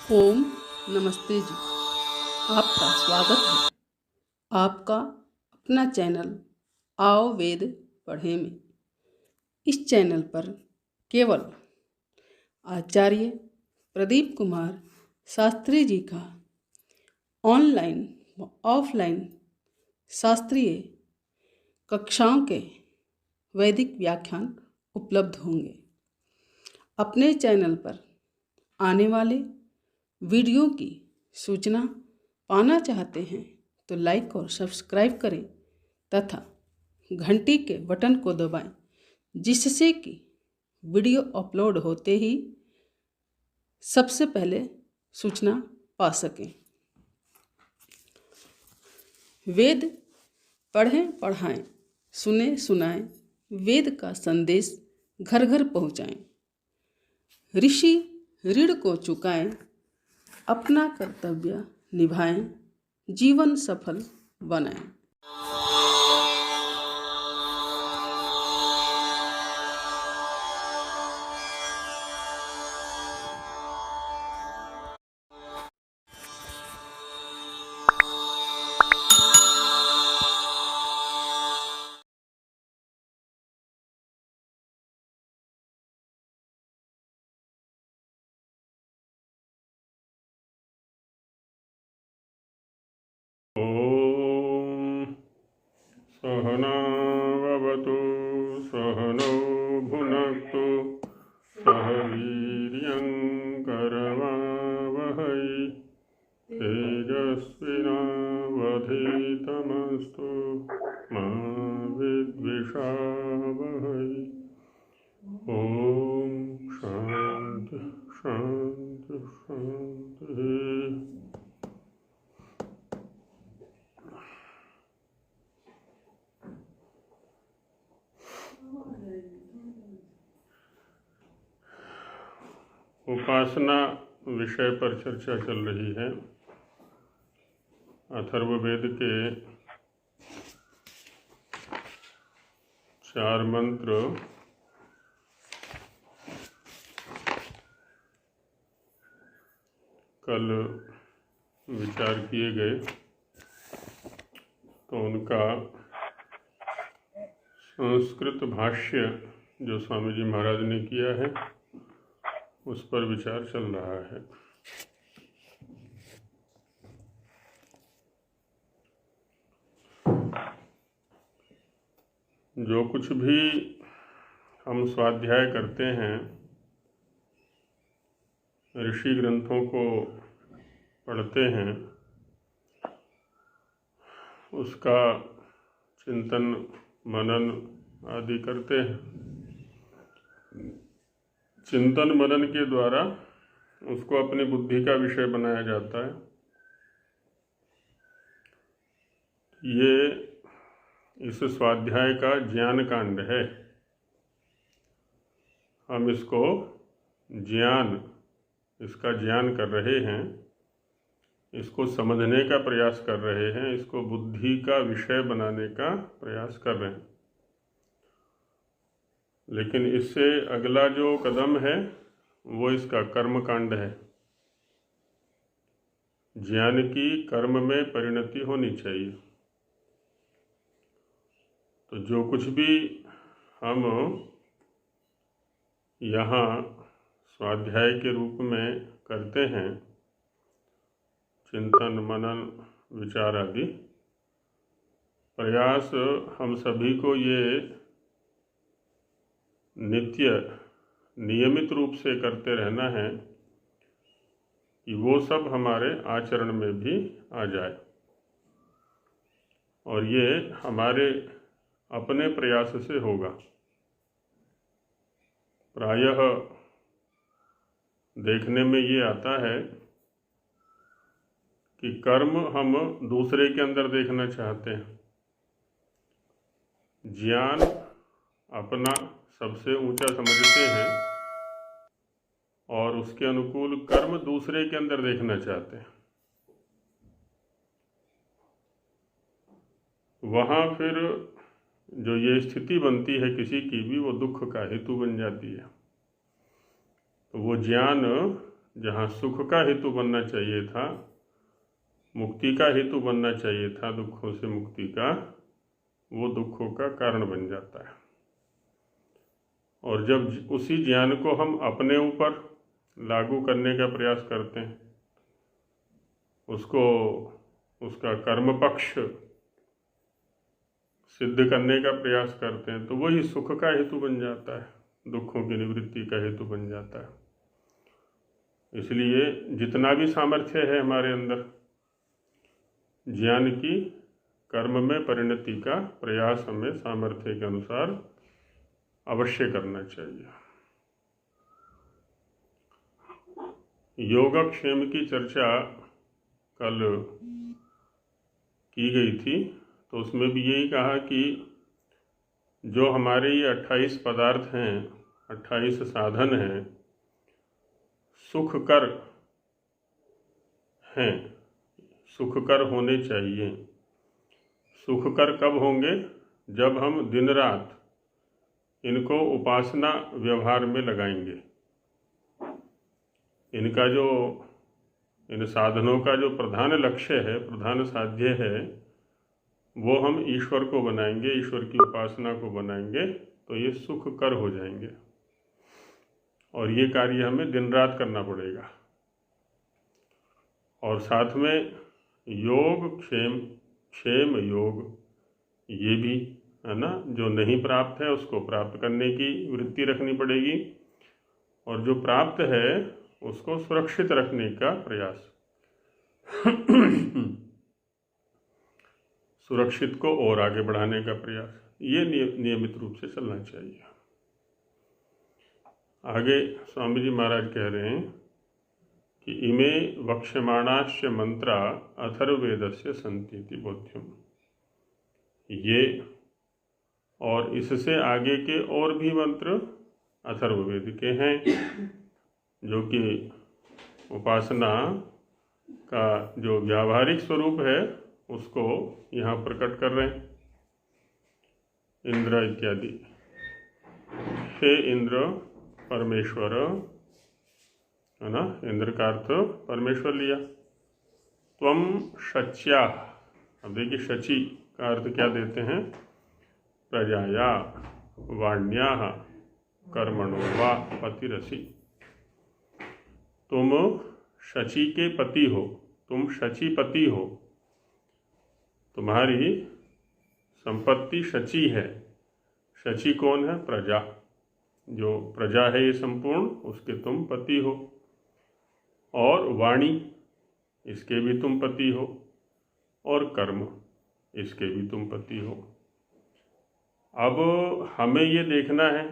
ओम नमस्ते जी। आपका स्वागत है आपका अपना चैनल आओ वेद पढ़े में। इस चैनल पर केवल आचार्य प्रदीप कुमार शास्त्री जी का ऑनलाइन व ऑफलाइन शास्त्रीय कक्षाओं के वैदिक व्याख्यान उपलब्ध होंगे। अपने चैनल पर आने वाले वीडियो की सूचना पाना चाहते हैं तो लाइक और सब्सक्राइब करें तथा घंटी के बटन को दबाएं, जिससे कि वीडियो अपलोड होते ही सबसे पहले सूचना पा सकें। वेद पढ़ें पढ़ाएं, सुने सुनाएं, वेद का संदेश घर घर पहुँचाएं। ऋषि ऋण को चुकाएं, अपना कर्तव्य निभाएं, जीवन सफल बनाएं। ॐ सहनाववतु सहनौ भुनक्तु सह वीर्यङ्करवावहै तेजस्विनावधीतमस्तु मा विद्विषावहै। ॐ शान्ति शान्ति शान्तिः। उपासना विषय पर चर्चा चल रही है। अथर्ववेद के 4 मंत्र कल विचार किए गए, तो उनका संस्कृत भाष्य जो स्वामी जी महाराज ने किया है उस पर विचार चल रहा है। जो कुछ भी हम स्वाध्याय करते हैं, ऋषि ग्रंथों को पढ़ते हैं, उसका चिंतन मनन आदि करते हैं। चिंतन मनन के द्वारा उसको अपनी बुद्धि का विषय बनाया जाता है। ये इस स्वाध्याय का ज्ञान कांड है। हम इसको इसका ज्ञान कर रहे हैं, इसको समझने का प्रयास कर रहे हैं, इसको बुद्धि का विषय बनाने का प्रयास कर रहे हैं। लेकिन इससे अगला जो कदम है वो इसका कर्म कांड है। ज्ञान की कर्म में परिणति होनी चाहिए। तो जो कुछ भी हम यहाँ स्वाध्याय के रूप में करते हैं, चिंतन मनन विचार आदि प्रयास, हम सभी को ये नित्य नियमित रूप से करते रहना है कि वो सब हमारे आचरण में भी आ जाए। और ये हमारे अपने प्रयास से होगा। प्रायः देखने में ये आता है कि कर्म हम दूसरे के अंदर देखना चाहते हैं, ज्ञान अपना सबसे ऊंचा समझते हैं और उसके अनुकूल कर्म दूसरे के अंदर देखना चाहते हैं। वहाँ फिर जो ये स्थिति बनती है किसी की भी, वो दुख का हेतु बन जाती है। तो वो ज्ञान जहाँ सुख का हेतु बनना चाहिए था, मुक्ति का हेतु बनना चाहिए था, दुखों से मुक्ति का, वो दुखों का कारण बन जाता है। और जब उसी ज्ञान को हम अपने ऊपर लागू करने का प्रयास करते हैं, उसका कर्म पक्ष सिद्ध करने का प्रयास करते हैं, तो वही सुख का हेतु बन जाता है, दुखों की निवृत्ति का हेतु बन जाता है। इसलिए जितना भी सामर्थ्य है हमारे अंदर, ज्ञान की कर्म में परिणति का प्रयास हमें सामर्थ्य के अनुसार अवश्य करना चाहिए। योगक्षेम की चर्चा कल की गई थी, तो उसमें भी यही कहा कि जो हमारे ये 28 पदार्थ हैं, 28 साधन हैं, सुखकर हैं, सुखकर होने चाहिए। सुखकर कब होंगे? जब हम दिन रात इनको उपासना व्यवहार में लगाएंगे। इन साधनों का जो प्रधान लक्ष्य है, प्रधान साध्य है, वो हम ईश्वर को बनाएंगे, ईश्वर की उपासना को बनाएंगे, तो ये सुख कर हो जाएंगे। और ये कार्य हमें दिन रात करना पड़ेगा। और साथ में योग क्षेम योग, ये भी है ना, जो नहीं प्राप्त है उसको प्राप्त करने की वृत्ति रखनी पड़ेगी, और जो प्राप्त है उसको सुरक्षित रखने का प्रयास सुरक्षित को और आगे बढ़ाने का प्रयास, ये नियमित रूप से चलना चाहिए। आगे स्वामी जी महाराज कह रहे हैं कि इमे वक्ष्यमाणाश्च मंत्रा अथर्ववेदस्य सन्तीति बोध्यम। ये और इससे आगे के और भी मंत्र अथर्ववेद के हैं, जो कि उपासना का जो व्यावहारिक स्वरूप है उसको यहाँ प्रकट कर रहे हैं। इंद्र इत्यादि, हे इंद्र परमेश्वर, है ना, इंद्र का अर्थ परमेश्वर लिया। त्वम शच्या, अब देखिए शची का अर्थ क्या देते हैं? प्रजाया वाण्या कर्मणो वा पतिरसि। तुम शची के पति हो, तुम शचीपति हो, तुम्हारी संपत्ति शची है। शची कौन है? प्रजा, जो प्रजा है ये संपूर्ण, उसके तुम पति हो। और वाणी, इसके भी तुम पति हो। और कर्म, इसके भी तुम पति हो। अब हमें ये देखना है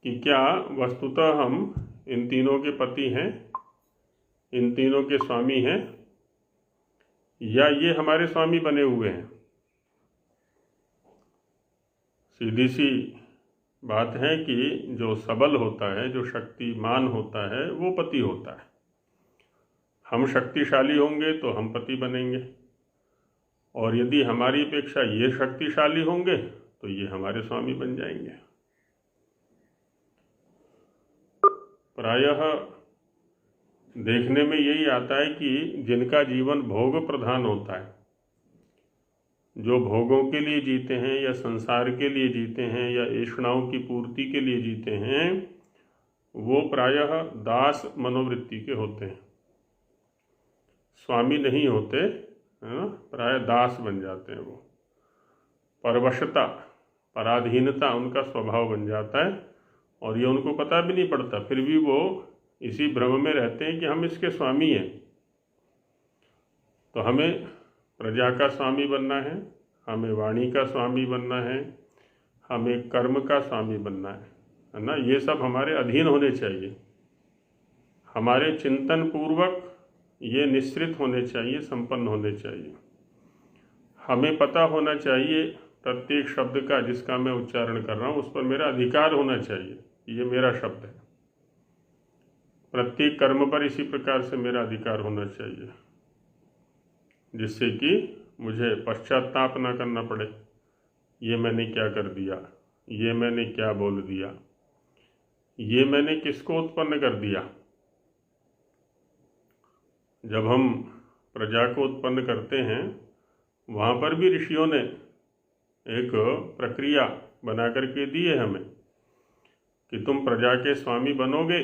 कि क्या वस्तुतः हम इन तीनों के पति हैं, इन तीनों के स्वामी हैं, या ये हमारे स्वामी बने हुए हैं। सीधी सी बात है कि जो सबल होता है, जो शक्तिमान होता है, वो पति होता है। हम शक्तिशाली होंगे तो हम पति बनेंगे, और यदि हमारी अपेक्षा ये शक्तिशाली होंगे तो ये हमारे स्वामी बन जाएंगे। प्रायः देखने में यही आता है कि जिनका जीवन भोग प्रधान होता है, जो भोगों के लिए जीते हैं या संसार के लिए जीते हैं या ऐषणाओं की पूर्ति के लिए जीते हैं, वो प्रायः दास मनोवृत्ति के होते हैं, स्वामी नहीं होते, है ना, प्रायः दास बन जाते हैं। वो परवशता, पराधीनता उनका स्वभाव बन जाता है, और ये उनको पता भी नहीं पड़ता, फिर भी वो इसी भ्रम में रहते हैं कि हम इसके स्वामी हैं। तो हमें प्रजा का स्वामी बनना है, हमें वाणी का स्वामी बनना है, हमें कर्म का स्वामी बनना है ना। ये सब हमारे अधीन होने चाहिए, हमारे चिंतन पूर्वक ये निश्चित होने चाहिए, संपन्न होने चाहिए। हमें पता होना चाहिए प्रत्येक शब्द का जिसका मैं उच्चारण कर रहा हूँ उस पर मेरा अधिकार होना चाहिए, ये मेरा शब्द है। प्रत्येक कर्म पर इसी प्रकार से मेरा अधिकार होना चाहिए, जिससे कि मुझे पश्चाताप ना करना पड़े, ये मैंने क्या कर दिया, ये मैंने क्या बोल दिया, ये मैंने किसको उत्पन्न कर दिया, जब हम प्रजा को उत्पन्न करते हैं वहाँ पर भी ऋषियों ने एक प्रक्रिया बना करके दी है हमें कि तुम प्रजा के स्वामी बनोगे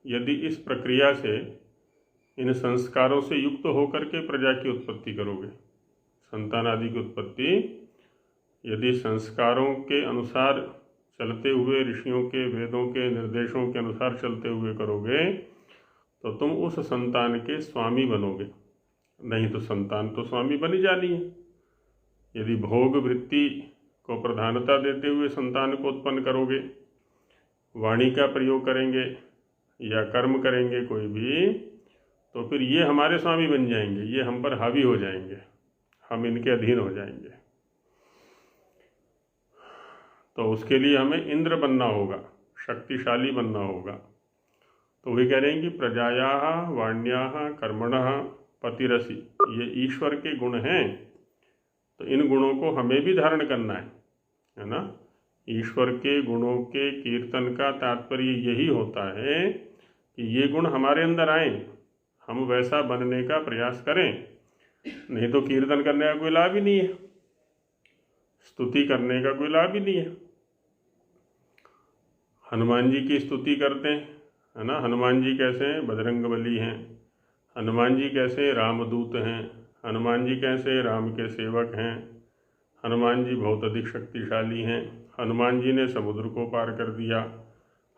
यदि इस प्रक्रिया से, इन संस्कारों से युक्त होकर के प्रजा की उत्पत्ति करोगे। संतान आदि की उत्पत्ति यदि संस्कारों के अनुसार चलते हुए, ऋषियों के वेदों के निर्देशों के अनुसार चलते हुए करोगे तो तुम उस संतान के स्वामी बनोगे। नहीं तो संतान तो स्वामी बनी जानी है। यदि भोग वृत्ति को प्रधानता देते हुए संतान को उत्पन्न करोगे, वाणी का प्रयोग करेंगे या कर्म करेंगे कोई भी, तो फिर ये हमारे स्वामी बन जाएंगे, ये हम पर हावी हो जाएंगे, हम इनके अधीन हो जाएंगे। तो उसके लिए हमें इंद्र बनना होगा, शक्तिशाली बनना होगा। तो वे कह रहे हैं कि प्रजायाः वाण्याः कर्मणः पतिरसि, ये ईश्वर के गुण हैं, तो इन गुणों को हमें भी धारण करना है ना। ईश्वर के गुणों के कीर्तन का तात्पर्य यही होता है कि ये गुण हमारे अंदर आए, हम वैसा बनने का प्रयास करें। नहीं तो कीर्तन करने का कोई लाभ ही नहीं है, स्तुति करने का कोई लाभ ही नहीं है। हनुमान जी की स्तुति करते हैं, है ना। हनुमान जी कैसे हैं? बजरंगबली हैं। हनुमान जी कैसे? रामदूत हैं। हनुमान जी कैसे? राम के सेवक हैं। हनुमान जी बहुत अधिक शक्तिशाली हैं। हनुमान जी ने समुद्र को पार कर दिया।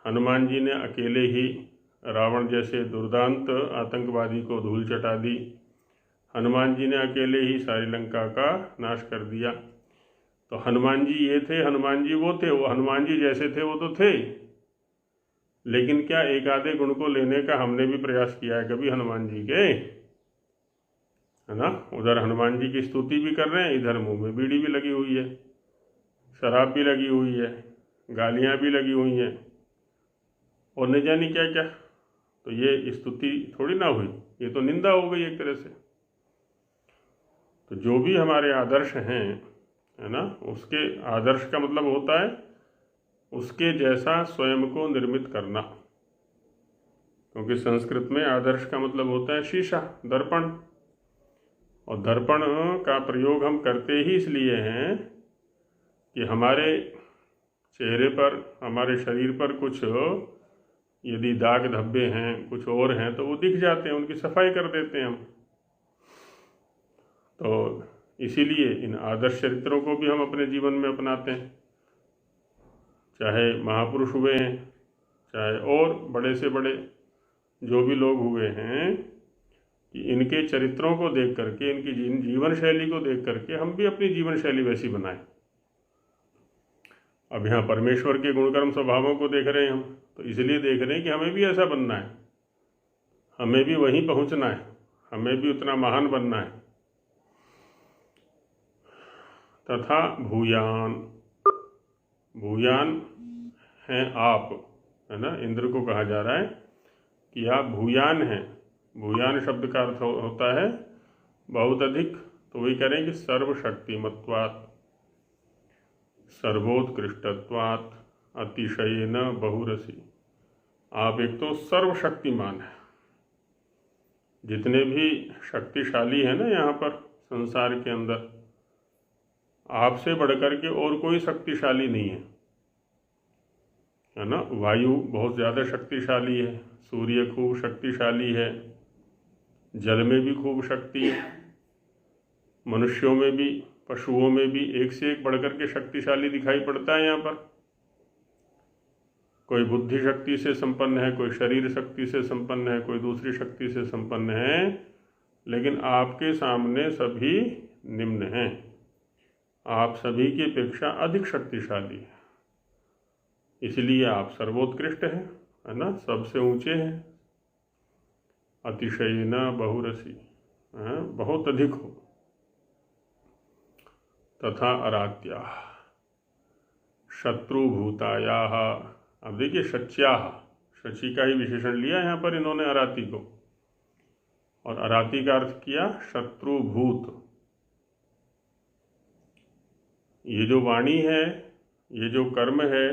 हनुमान जी ने अकेले ही रावण जैसे दुर्दांत आतंकवादी को धूल चटा दी। हनुमान जी ने अकेले ही सारी लंका का नाश कर दिया। तो हनुमान जी ये थे, हनुमान जी वो थे, वो हनुमान जी जैसे थे वो तो थे, लेकिन क्या एक आधे गुण को लेने का हमने भी प्रयास किया है कभी हनुमान जी के, है ना। उधर हनुमान जी की स्तुति भी कर रहे हैं, इधर मुंह में बीड़ी भी लगी हुई है, शराब भी लगी हुई है, गालियाँ भी लगी हुई हैं और न जाने क्या क्या। तो ये स्तुति थोड़ी ना हुई, ये तो निंदा हो गई एक तरह से। तो जो भी हमारे आदर्श हैं, है ना, उसके आदर्श का मतलब होता है उसके जैसा स्वयं को निर्मित करना। क्योंकि संस्कृत में आदर्श का मतलब होता है शीशा, दर्पण। और दर्पण का प्रयोग हम करते ही इसलिए हैं कि हमारे चेहरे पर, हमारे शरीर पर कुछ यदि दाग धब्बे हैं, कुछ और हैं, तो वो दिख जाते हैं, उनकी सफाई कर देते हैं हम। तो इसीलिए इन आदर्श चरित्रों को भी हम अपने जीवन में अपनाते हैं, चाहे महापुरुष हुए हैं, चाहे और बड़े से बड़े जो भी लोग हुए हैं, कि इनके चरित्रों को देख करके, इनकी जीवन शैली को देख करके हम भी अपनी जीवन शैली वैसी बनाएं। अब यहाँ परमेश्वर के गुणकर्म स्वभावों को देख रहे हैं हम, तो इसलिए देख रहे हैं कि हमें भी ऐसा बनना है, हमें भी वहीं पहुँचना है, हमें भी उतना महान बनना है। तथा भूयान, भूयान हैं आप, है ना। इंद्र को कहा जा रहा है कि आप भूयान हैं। भूयान शब्द का अर्थ होता है बहुत अधिक। तो वही करें कि सर्वशक्तिमत्वात्, सर्वोत्कृष्टत्वात्, अतिशयेन बहुरसी। आप एक तो सर्वशक्तिमान हैं, जितने भी शक्तिशाली हैं ना यहाँ पर संसार के अंदर, आपसे बढ़कर के और कोई शक्तिशाली नहीं है ना। वायु बहुत ज़्यादा शक्तिशाली है, सूर्य खूब शक्तिशाली है, जल में भी खूब शक्ति है, मनुष्यों में भी, पशुओं में भी एक से एक बढ़कर के शक्तिशाली दिखाई पड़ता है यहाँ पर। कोई बुद्धि शक्ति से संपन्न है, कोई शरीर शक्ति से संपन्न है, कोई दूसरी शक्ति से संपन्न है, लेकिन आपके सामने सभी निम्न हैं। आप सभी की अपेक्षा अधिक शक्तिशाली है, इसलिए आप सर्वोत्कृष्ट हैं, है ना, सबसे ऊंचे हैं। अतिशयेन बहुरसी, बहुत अधिक हो। तथा अरात्या शत्रुभूतायाः, अब देखिए शच्याः, शची का ही विशेषण लिया यहाँ पर इन्होंने अराती को, और अराती का अर्थ किया शत्रुभूत। ये जो वाणी है, ये जो कर्म है,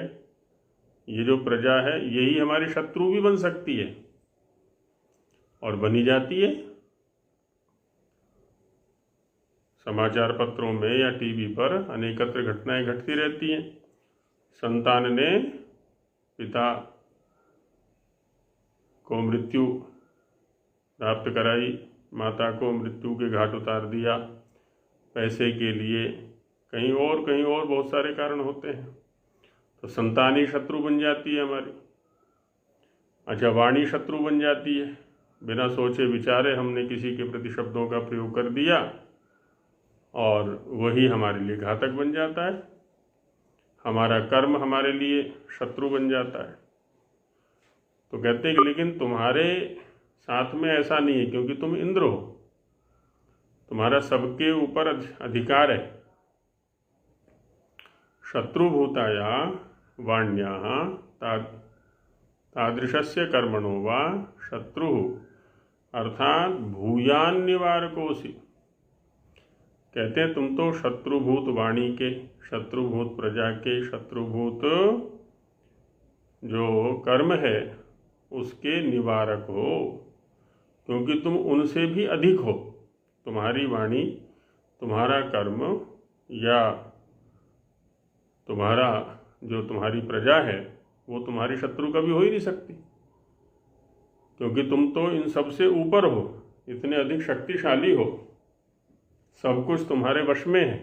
ये जो प्रजा है, यही हमारी शत्रु भी बन सकती है और बनी जाती है। समाचार पत्रों में या टीवी पर अनेकत्र घटनाएं घटती रहती हैं। संतान ने पिता को मृत्यु प्राप्त कराई, माता को मृत्यु के घाट उतार दिया पैसे के लिए, कहीं और बहुत सारे कारण होते हैं। तो संतान ही शत्रु बन जाती है हमारी। अच्छा, वाणी शत्रु बन जाती है। बिना सोचे विचारे हमने किसी के प्रति शब्दों का प्रयोग कर दिया और वही हमारे लिए घातक बन जाता है। हमारा कर्म हमारे लिए शत्रु बन जाता है। तो कहते हैं कि लेकिन तुम्हारे साथ में ऐसा नहीं है, क्योंकि तुम इंद्र हो, तुम्हारा सबके ऊपर अधिकार है। शत्रुभूताया वाण्याः तादृशस्य कर्मणो वा शत्रु अर्थात भूयान निवारकोसि। कहते हैं तुम तो शत्रुभूत वाणी के, शत्रुभूत प्रजा के, शत्रुभूत जो कर्म है उसके निवारक हो, क्योंकि तुम उनसे भी अधिक हो। तुम्हारी वाणी, तुम्हारा कर्म या तुम्हारी प्रजा है वो तुम्हारी शत्रु कभी हो ही नहीं सकती, क्योंकि तुम तो इन सब से ऊपर हो, इतने अधिक शक्तिशाली हो, सब कुछ तुम्हारे वश में है।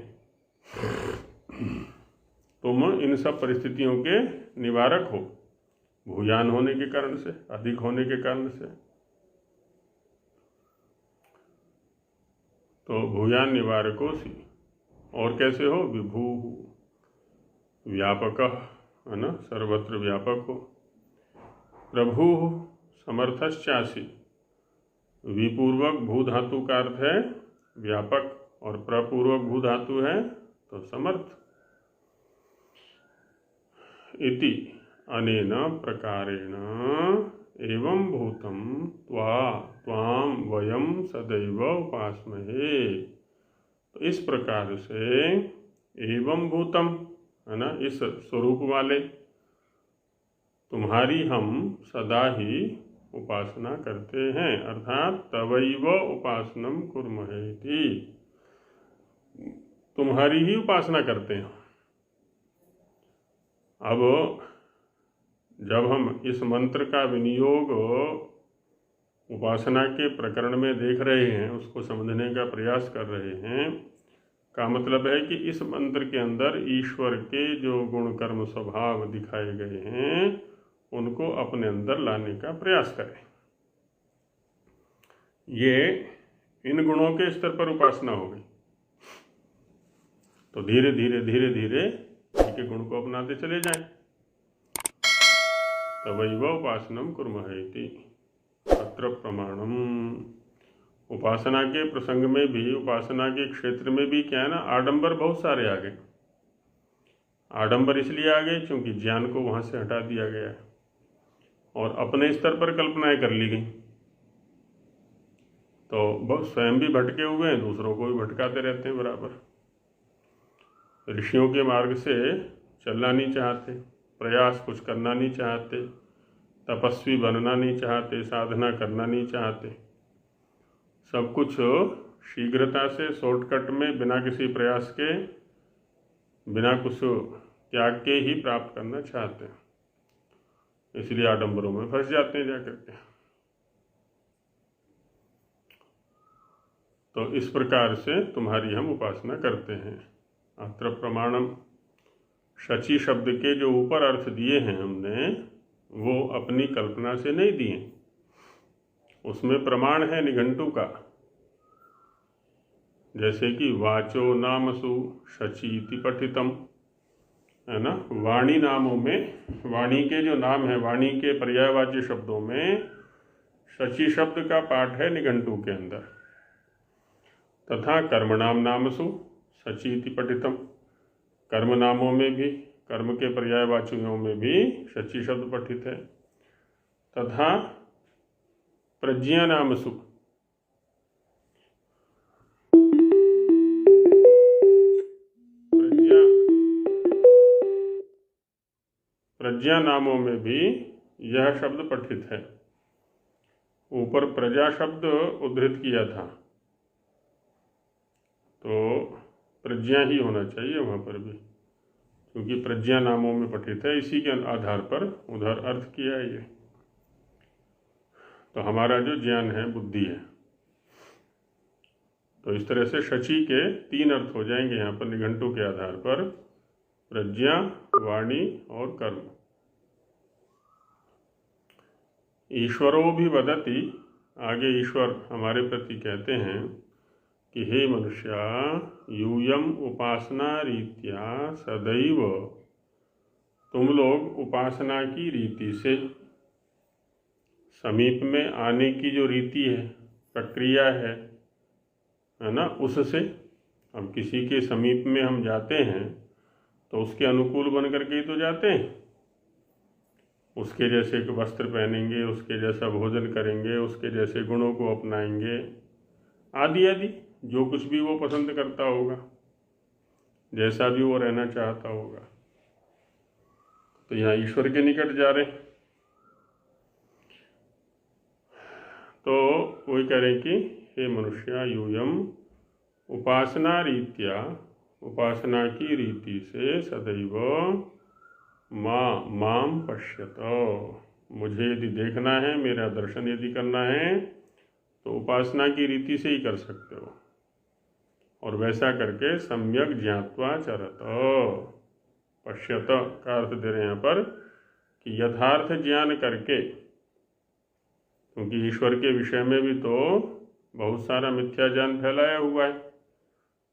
तुम इन सब परिस्थितियों के निवारक हो, भूयान होने के कारण से, अधिक होने के कारण से। तो भूयान निवारकोसि, और कैसे हो? विभू, व्यापक है ना, सर्वत्र व्यापक हो। प्रभु समर्थश्चासि, विपूर्वक भू धातु का अर्थ है व्यापक और प्रपूर्वक भू धातु है तो समर्थ। इति अनेन प्रकारेण एवं भूतम त्वाम वयम सदैव उपास्महे। तो इस प्रकार से एवं भूतम है ना, इस स्वरूप वाले तुम्हारी हम सदा ही उपासना करते हैं, अर्थात तवैव उपासनम कुर्महे, तुम्हारी ही उपासना करते हैं। अब जब हम इस मंत्र का विनियोग उपासना के प्रकरण में देख रहे हैं, उसको समझने का प्रयास कर रहे हैं, का मतलब है कि इस मंत्र के अंदर ईश्वर के जो गुण कर्म स्वभाव दिखाए गए हैं उनको अपने अंदर लाने का प्रयास करें। ये इन गुणों के स्तर पर उपासना होगी। तो धीरे धीरे धीरे धीरे इनके गुण को अपनाते चले जाएं। तवैव उपासनम कुर्महे इति अत्र प्रमाणम। उपासना के प्रसंग में भी, उपासना के क्षेत्र में भी क्या है ना, आडंबर बहुत सारे आ गए। आडंबर इसलिए आ गए क्योंकि ज्ञान को वहाँ से हटा दिया गया है और अपने स्तर पर कल्पनाएं कर ली गई। तो बहुत स्वयं भी भटके हुए हैं, दूसरों को भी भटकाते रहते हैं बराबर। ऋषियों के मार्ग से चलना नहीं चाहते, प्रयास कुछ करना नहीं चाहते, तपस्वी बनना नहीं चाहते, साधना करना नहीं चाहते, सब कुछ शीघ्रता से शॉर्टकट में बिना किसी प्रयास के, बिना कुछ त्याग के ही प्राप्त करना चाहते हैं। इसलिए आडंबरों में फंस जाते हैं जाकर के। तो इस प्रकार से तुम्हारी हम उपासना करते हैं। अत्र प्रमाणम, शची शब्द के जो ऊपर अर्थ दिए हैं हमने, वो अपनी कल्पना से नहीं दिए, उसमें प्रमाण है निघंटु का। जैसे कि वाचो नामसु शचीति पठितम, है ना, वाणी नामों में, वाणी के जो नाम है, वाणी के पर्यायवाची शब्दों में शची शब्द का पाठ है निघंटु के अंदर। तथा कर्मणाम नामसु शचीति पठितम, कर्म नामों में भी, कर्म के पर्यायवाचियों में भी शची शब्द पठित है। तथा प्रज्ञा नामसु, प्रज्ञा नामों में भी यह शब्द पठित है। ऊपर प्रजा शब्द उद्धृत किया था, तो प्रज्ञा ही होना चाहिए वहाँ पर भी, क्योंकि प्रज्ञा नामों में पठित है, इसी के आधार पर उधर अर्थ किया है ये। तो हमारा जो ज्ञान है बुद्धि है। तो इस तरह से शची के 3 अर्थ हो जाएंगे यहाँ पर निघंटु के आधार पर, प्रज्ञा, वाणी और कर्म। ईश्वरो भी वदति, आगे ईश्वर हमारे प्रति कहते हैं कि हे मनुष्या, यूयम उपासना रीत्या सदैव, तुम लोग उपासना की रीति से, समीप में आने की जो रीति है, प्रक्रिया है ना, उससे, अब किसी के समीप में हम जाते हैं तो उसके अनुकूल बन करके ही तो जाते हैं। उसके जैसे वस्त्र पहनेंगे, उसके जैसा भोजन करेंगे, उसके जैसे गुणों को अपनाएंगे, आदि आदि, जो कुछ भी वो पसंद करता होगा, जैसा भी वो रहना चाहता होगा। तो यहाँ ईश्वर के निकट जा रहे हैं। तो वही कह रहे हैं कि हे मनुष्य, यूयम उपासना रीत्या, उपासना की रीति से सदैव माम पश्यत, मुझे यदि देखना है, मेरा दर्शन यदि करना है तो उपासना की रीति से ही कर सकते हो। और वैसा करके सम्यक ज्ञात्वा चरत, पश्यत का अर्थ दे रहे हैं यहाँ पर कि यथार्थ ज्ञान करके, क्योंकि ईश्वर के विषय में भी तो बहुत सारा मिथ्या ज्ञान फैलाया हुआ है,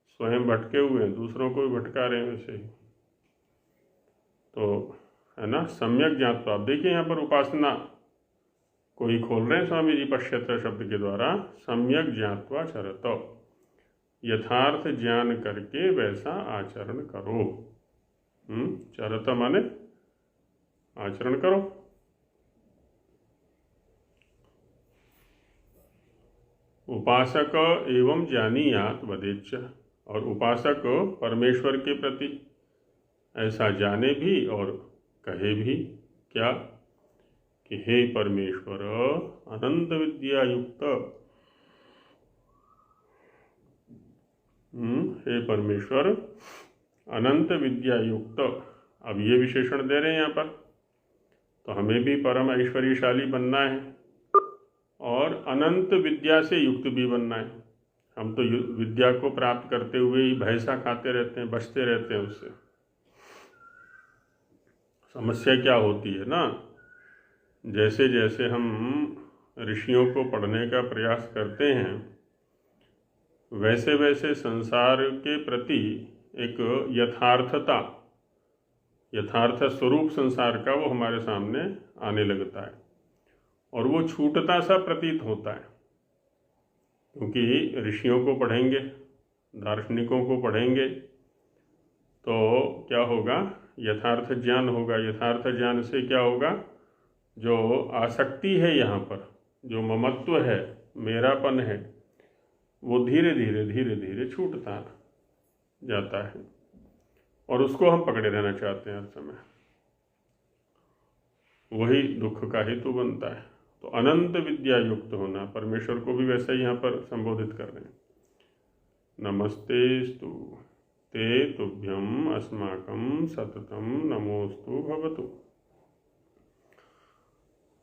स्वयं भटके हुए हैं, दूसरों को भी भटका रहे हैं वैसे ही। तो है ना, सम्यक ज्ञात्वा। आप देखिए यहाँ पर उपासना को ही खोल रहे हैं स्वामी जी पश्यत शब्द के द्वारा, सम्यक ज्ञात्वा चरत, यथार्थ ज्ञान करके वैसा आचरण करो। चरत माने आचरण करो। उपासक एवं जानीयात वदेच्च, और उपासक परमेश्वर के प्रति ऐसा जाने भी और कहे भी, क्या कि हे परमेश्वर अनंत विद्या युक्त, हे परमेश्वर अनंत विद्या युक्त। अब ये विशेषण दे रहे हैं यहाँ पर, तो हमें भी परम ऐश्वर्यशाली बनना है और अनंत विद्या से युक्त भी बनना है। हम तो विद्या को प्राप्त करते हुए ही भैंसा खाते रहते हैं, बचते रहते हैं उससे। समस्या क्या होती है ना, जैसे जैसे हम ऋषियों को पढ़ने का प्रयास करते हैं, वैसे वैसे संसार के प्रति एक यथार्थता, यथार्थ स्वरूप संसार का वो हमारे सामने आने लगता है और वो छूटता सा प्रतीत होता है। क्योंकि ऋषियों को पढ़ेंगे, दार्शनिकों को पढ़ेंगे तो क्या होगा, यथार्थ ज्ञान होगा। यथार्थ ज्ञान से क्या होगा, जो आसक्ति है यहाँ पर, जो ममत्व है, मेरापन है, वो धीरे धीरे धीरे धीरे छूटता जाता है और उसको हम पकड़े रहना चाहते हैं हर समय, वही दुख का हेतु बनता है। तो अनंत विद्या युक्त होना, परमेश्वर को भी वैसा ही यहाँ पर संबोधित कर रहे हैं। नमस्तेस्तु ते तुभ्यम अस्माकं सततम नमोस्तु भवतु,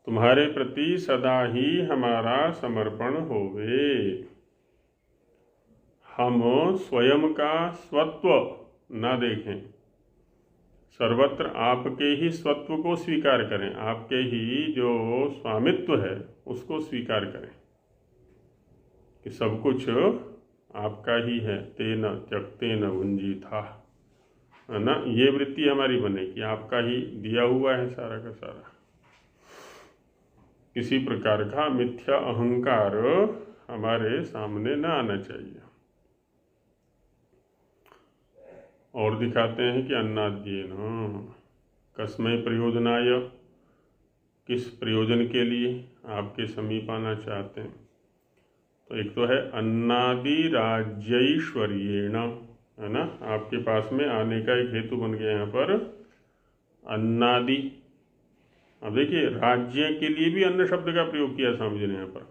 तुम्हारे प्रति सदा ही हमारा समर्पण होवे। हम स्वयं का स्वत्व न देखें, सर्वत्र आपके ही स्वत्व को स्वीकार करें, आपके ही जो स्वामित्व है उसको स्वीकार करें कि सब कुछ आपका ही है। तेन त्यक्तेन भुंजीथा, है ना, ये वृत्ति हमारी बने कि आपका ही दिया हुआ है सारा का सारा। किसी प्रकार का मिथ्या अहंकार हमारे सामने न आना चाहिए। और दिखाते हैं कि अन्नाद्येन कस्मै प्रयोजनाय, किस प्रयोजन के लिए आपके समीप आना चाहते हैं। तो एक तो है अन्नादि राज्यैश्वर्येण, है ना, आपके पास में आने का एक हेतु बन गया यहाँ पर अन्नादि। अब देखिए, राज्य के लिए भी अन्न शब्द का प्रयोग किया स्वामी जी ने यहाँ पर,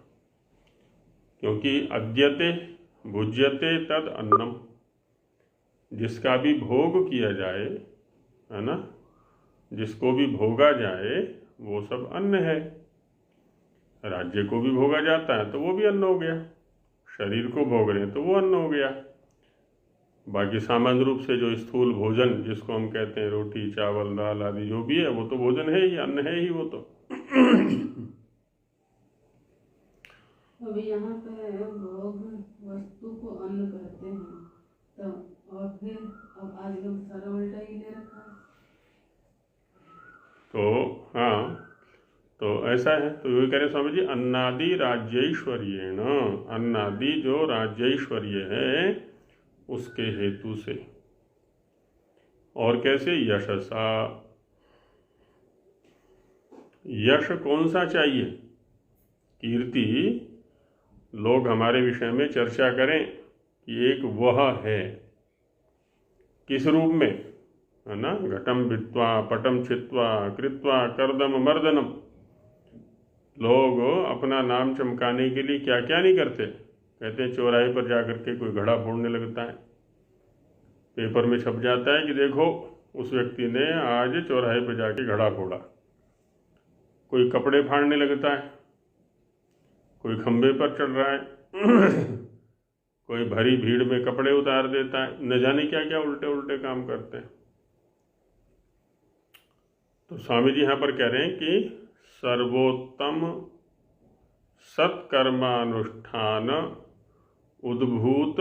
क्योंकि अद्यते भुज्यते तद अन्नम, जिसका भी भोग किया जाए, है ना, जिसको भी भोगा जाए वो सब अन्न है। राज्य को भी भोगा जाता है तो वो भी अन्न हो गया, शरीर को भोग रहे हैं तो वो अन्न हो गया। बाकी सामान्य रूप से जो स्थूल भोजन जिसको हम कहते हैं रोटी चावल दाल आदि जो भी है वो तो भोजन है ही, अन्न है ही वो तो। अभी यहाँ पे भोग वस्तु को अन्न कहते हैं, तो और फिर अब आजकल सारा उल्टा ही ले रखा है। तो हाँ, तो ऐसा है। तो ये कह रहे स्वामी जी, अन्नादि राज्यैश्वर्येण, अन्नादि जो राज्यैश्वर्य है उसके हेतु से। और कैसे? यशसा, यश कौन सा चाहिए? कीर्ति, लोग हमारे विषय में चर्चा करें कि एक वह है, किस रूप में, है ना, घटम भित्वा पटम छित्वा कृत्वा कर्दम मर्दनम। लोग अपना नाम चमकाने के लिए क्या क्या नहीं करते। कहते हैं चौराहे पर जाकर के कोई घड़ा फोड़ने लगता है, पेपर में छप जाता है कि देखो उस व्यक्ति ने आज चौराहे पर जाके घड़ा फोड़ा। कोई कपड़े फाड़ने लगता है, कोई खंबे पर चढ़ रहा है, कोई भरी भीड़ में कपड़े उतार देता है, न जाने क्या क्या उल्टे उल्टे काम करते हैं। तो स्वामी जी यहाँ पर कह रहे हैं कि सर्वोत्तम सत्कर्मानुष्ठान उद्भूत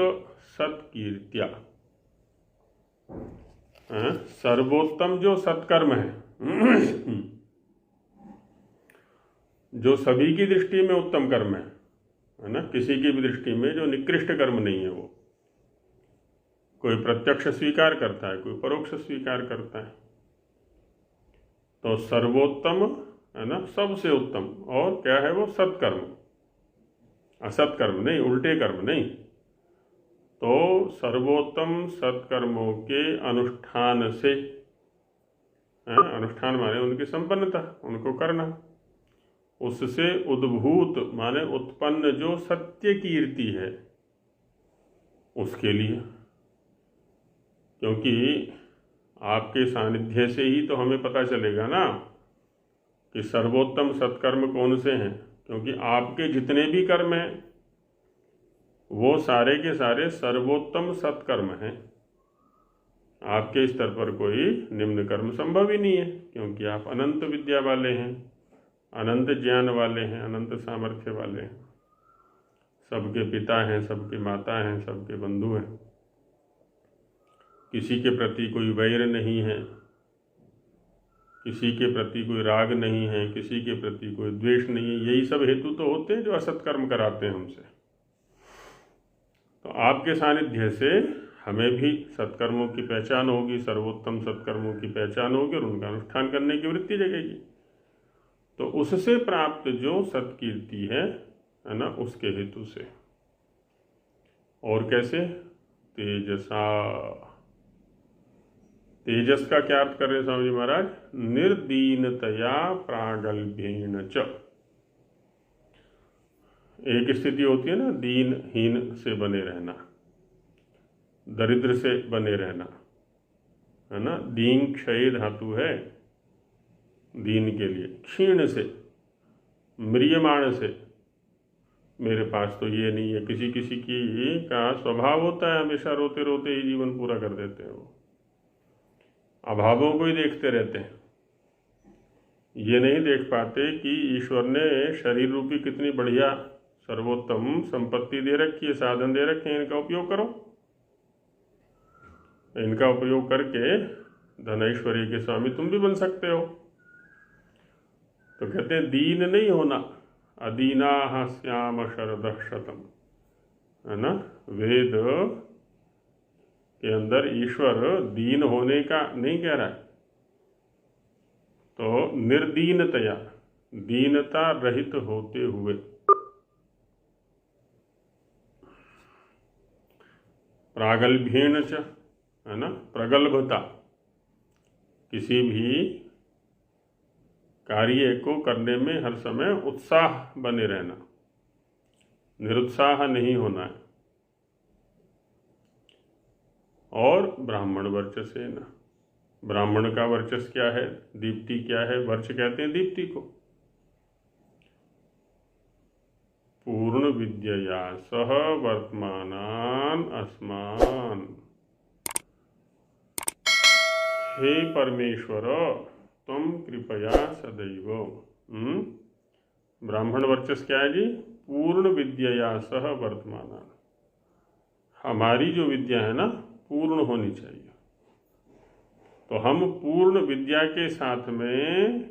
सत्कीर्त्या, सर्वोत्तम जो सत्कर्म है, जो सभी की दृष्टि में उत्तम कर्म है ना, किसी की भी दृष्टि में जो निकृष्ट कर्म नहीं है, वो कोई प्रत्यक्ष स्वीकार करता है, कोई परोक्ष स्वीकार करता है। तो सर्वोत्तम, है ना, सबसे उत्तम, और क्या है वो? सत्कर्म, असत्कर्म नहीं, उल्टे कर्म नहीं। तो सर्वोत्तम सत्कर्मों के अनुष्ठान से, अनुष्ठान माने उनकी संपन्नता, उनको करना, उससे उद्भूत माने उत्पन्न जो सत्य कीर्ति है उसके लिए। क्योंकि आपके सानिध्य से ही तो हमें पता चलेगा ना कि सर्वोत्तम सत्कर्म कौन से हैं। क्योंकि आपके जितने भी कर्म हैं वो सारे के सारे सर्वोत्तम सत्कर्म हैं। आपके स्तर पर कोई निम्न कर्म संभव ही नहीं है, क्योंकि आप अनंत विद्या वाले हैं, अनंत ज्ञान वाले हैं, अनंत सामर्थ्य वाले हैं, सबके पिता हैं, सबके माता हैं, सबके बंधु हैं, किसी के प्रति कोई वैर नहीं है, किसी के प्रति कोई राग नहीं है, किसी के प्रति कोई द्वेष नहीं है। यही सब हेतु तो होते हैं जो असत्कर्म कराते हैं हमसे। तो आपके सानिध्य से हमें भी सत्कर्मों की पहचान होगी, सर्वोत्तम सत्कर्मों की पहचान होगी और उनका अनुष्ठान करने की वृत्ति जगेगी। तो उससे प्राप्त जो सत्कीर्ति है ना, उसके हेतु से। और कैसे? तेजसा, तेजस का क्या अर्थ कर रहे हैं स्वामी जी महाराज? निर्दीनतया प्रागल्भ्येन च। एक स्थिति होती है ना, दीनहीन से बने रहना, दरिद्र से बने रहना, है ना। दीन क्षय धातु है दीन के लिए, क्षीण से, म्रियमाण से, मेरे पास तो ये नहीं है। किसी किसी की का स्वभाव होता है हमेशा रोते रोते ही जीवन पूरा कर देते हैं, वो अभावों को ही देखते रहते हैं। ये नहीं देख पाते कि ईश्वर ने शरीर रूपी कितनी बढ़िया सर्वोत्तम संपत्ति दे रखी है, साधन दे रखे हैं, इनका उपयोग करो। इनका उपयोग करके धन ऐश्वर्य के स्वामी तुम भी बन सकते हो। तो कहते हैं दीन नहीं होना, अदीना श्याम शरद शतम, है ना। वेद के अंदर ईश्वर दीन होने का नहीं कह रहा है। तो निर्दीनतया, दीनता रहित होते हुए, प्रागल्भ्येन च, है ना, प्रगल्भता, किसी भी कार्य को करने में हर समय उत्साह बने रहना, निरुत्साह नहीं होना है। और ब्राह्मण वर्चसेन। ब्राह्मण का वर्चस क्या है, दीप्ति क्या है, वर्च कहते हैं दीप्ति को। पूर्ण विद्यया सह वर्तमानान अस्मान। हे परमेश्वर तुम कृपया सदैव। ब्राह्मण वर्चस क्या है जी, पूर्ण विद्यया सह वर्तमानान। हमारी जो विद्या है ना पूर्ण होनी चाहिए, तो हम पूर्ण विद्या के साथ में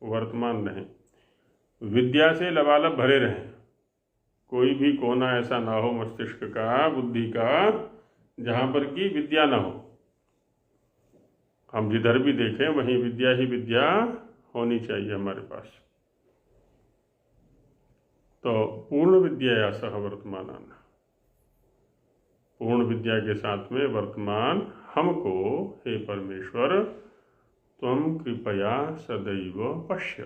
वर्तमान रहें, विद्या से लबालब भरे रहें। कोई भी कोना ऐसा ना हो मस्तिष्क का, बुद्धि का, जहाँ पर कि विद्या ना हो। हम जिधर भी देखें वहीं विद्या ही विद्या होनी चाहिए हमारे पास। तो पूर्ण विद्या सह वर्तमानान, पूर्ण विद्या के साथ में वर्तमान हमको हे परमेश्वर तुम कृपया सदैव पश्य,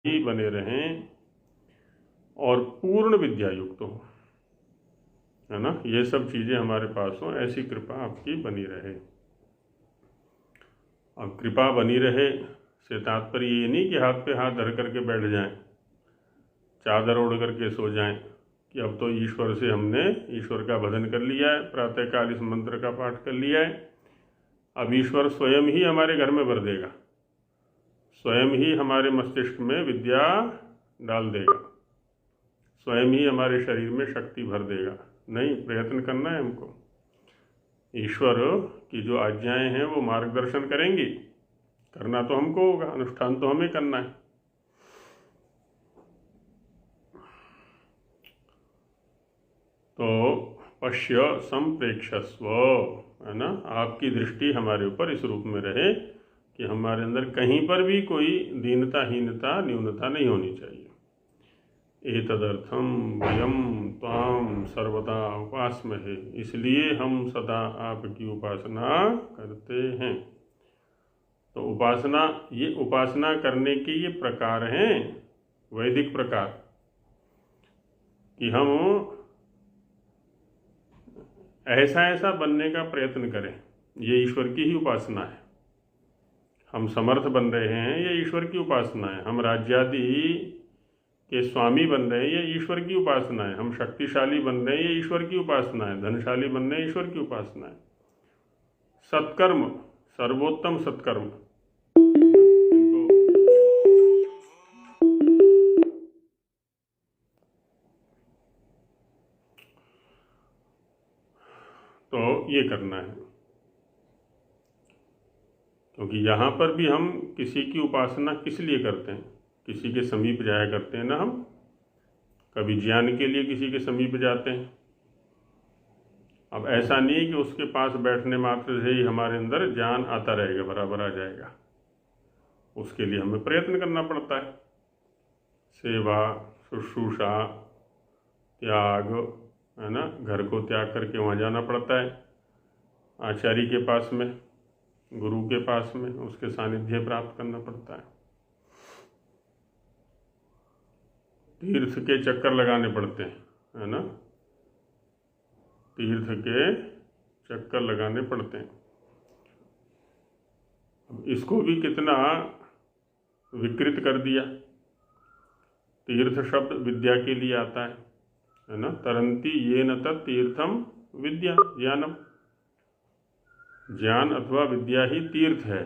ही बने रहें और पूर्ण विद्या युक्त हो, है ना। ये सब चीज़ें हमारे पास हो, ऐसी कृपा आपकी बनी रहे। अब कृपा बनी रहे से तात्पर्य ये नहीं कि हाथ पे हाथ धर करके बैठ जाएं, चादर ओढ़ करके सो जाएं कि अब तो ईश्वर से हमने ईश्वर का भजन कर लिया है, प्रातःकाल इस मंत्र का पाठ कर लिया है, अब ईश्वर स्वयं ही हमारे घर में भर देगा, स्वयं ही हमारे मस्तिष्क में विद्या डाल देगा, स्वयं ही हमारे शरीर में शक्ति भर देगा। नहीं, प्रयत्न करना है हमको। ईश्वर की जो आज्ञाएं हैं वो मार्गदर्शन करेंगी, करना तो हमको होगा, अनुष्ठान तो हमें करना है। तो पश्य संप्रेक्षस्व, है ना, आपकी दृष्टि हमारे ऊपर इस रूप में रहे कि हमारे अंदर कहीं पर भी कोई दीनता, हीनता, न्यूनता नहीं होनी चाहिए। एतदर्थम वयम त्वाम सर्वदा उपास्महे, इसलिए हम सदा आपकी उपासना करते हैं। तो उपासना, ये उपासना करने के ये प्रकार हैं, वैदिक प्रकार, कि हम ऐसा ऐसा बनने का प्रयत्न करें, ये ईश्वर की ही उपासना है। हम समर्थ बन रहे हैं, ये ईश्वर की उपासना है। हम राज्यादि के स्वामी बन रहे हैं, ये ईश्वर की उपासना है। हम शक्तिशाली बन रहे हैं, ये ईश्वर की उपासना है। धनशाली बन रहे हैं, ईश्वर की उपासना है। सत्कर्म, सर्वोत्तम सत्कर्म, तो ये करना है। क्योंकि यहाँ पर भी हम किसी की उपासना किस लिए करते हैं, किसी के समीप जाया करते हैं ना। हम कभी ज्ञान के लिए किसी के समीप जाते हैं। अब ऐसा नहीं है कि उसके पास बैठने मात्र से ही हमारे अंदर ज्ञान आता रहेगा, बराबर आ जाएगा। उसके लिए हमें प्रयत्न करना पड़ता है, सेवा, शुश्रूषा, त्याग, है ना। घर को त्याग करके वहाँ जाना पड़ता है, आचार्य के पास में, गुरु के पास में, उसके सानिध्य प्राप्त करना पड़ता है। तीर्थ के चक्कर लगाने पड़ते हैं, है ना, तीर्थ के चक्कर लगाने पड़ते हैं। अब इसको भी कितना विकृत कर दिया। तीर्थ शब्द विद्या के लिए आता है ना। तरंती ये न तीर्थम विद्या ज्ञानम, ज्ञान अथवा विद्या ही तीर्थ है,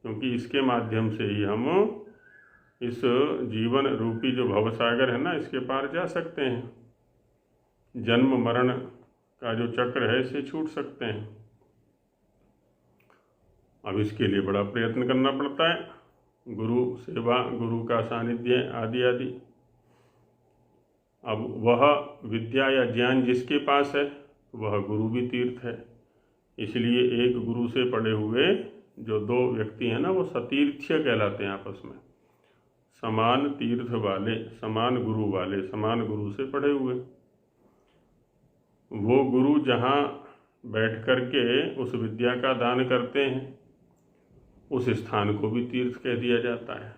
क्योंकि इसके माध्यम से ही हम इस जीवन रूपी जो भवसागर है ना, इसके पार जा सकते हैं। जन्म मरण का जो चक्र है इसे छूट सकते हैं। अब इसके लिए बड़ा प्रयत्न करना पड़ता है, गुरु सेवा, गुरु का सानिध्य आदि आदि। अब वह विद्या या ज्ञान जिसके पास है वह गुरु भी तीर्थ है। इसलिए एक गुरु से पढ़े हुए जो दो व्यक्ति हैं ना, वो सतीर्थ्य कहलाते हैं आपस में। समान तीर्थ वाले, समान गुरु वाले, समान गुरु से पढ़े हुए। वो गुरु जहाँ बैठ कर के उस विद्या का दान करते हैं, उस स्थान को भी तीर्थ कह दिया जाता है।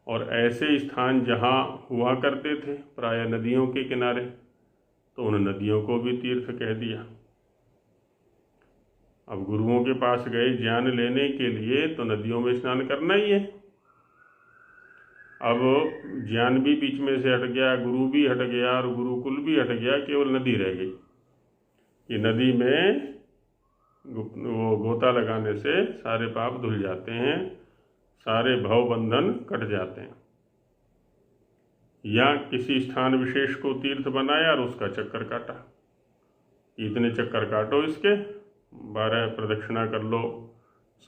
और ऐसे स्थान जहाँ हुआ करते थे प्राय नदियों के किनारे, तो उन नदियों को भी तीर्थ कह दिया। अब गुरुओं के पास गए ज्ञान लेने के लिए तो नदियों में स्नान करना ही है। अब ज्ञान भी बीच में से हट गया, गुरु भी हट गया और गुरुकुल भी हट गया, केवल नदी रह गई। ये नदी में वो गोता लगाने से सारे पाप धुल जाते हैं, सारे भव बंधन कट जाते हैं। या किसी स्थान विशेष को तीर्थ बनाया और उसका चक्कर काटा, इतने चक्कर काटो इसके, 12 प्रदक्षिणा कर लो,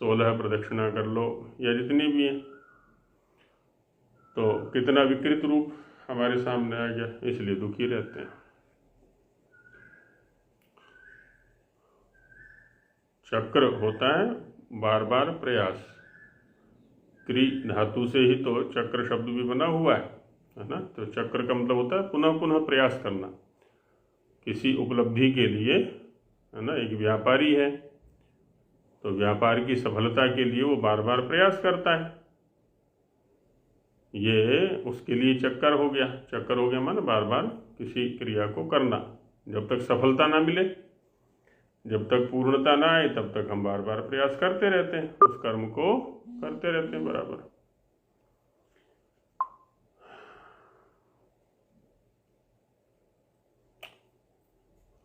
16 प्रदक्षिणा कर लो, या जितनी भी हैं, तो कितना विकृत रूप हमारे सामने आ गया, इसलिए दुखी रहते हैं। चक्र होता है बार बार प्रयास, क्री धातु से ही तो चक्र शब्द भी बना हुआ है ना। तो चक्र का मतलब होता है पुनः पुनः प्रयास करना किसी उपलब्धि के लिए, है ना। एक व्यापारी है तो व्यापार की सफलता के लिए वो बार बार प्रयास करता है, ये उसके लिए चक्कर हो गया। चक्कर हो गया माने बार बार किसी क्रिया को करना, जब तक सफलता ना मिले, जब तक पूर्णता ना आए, तब तक हम बार बार प्रयास करते रहते हैं, उस कर्म को करते रहते हैं बराबर।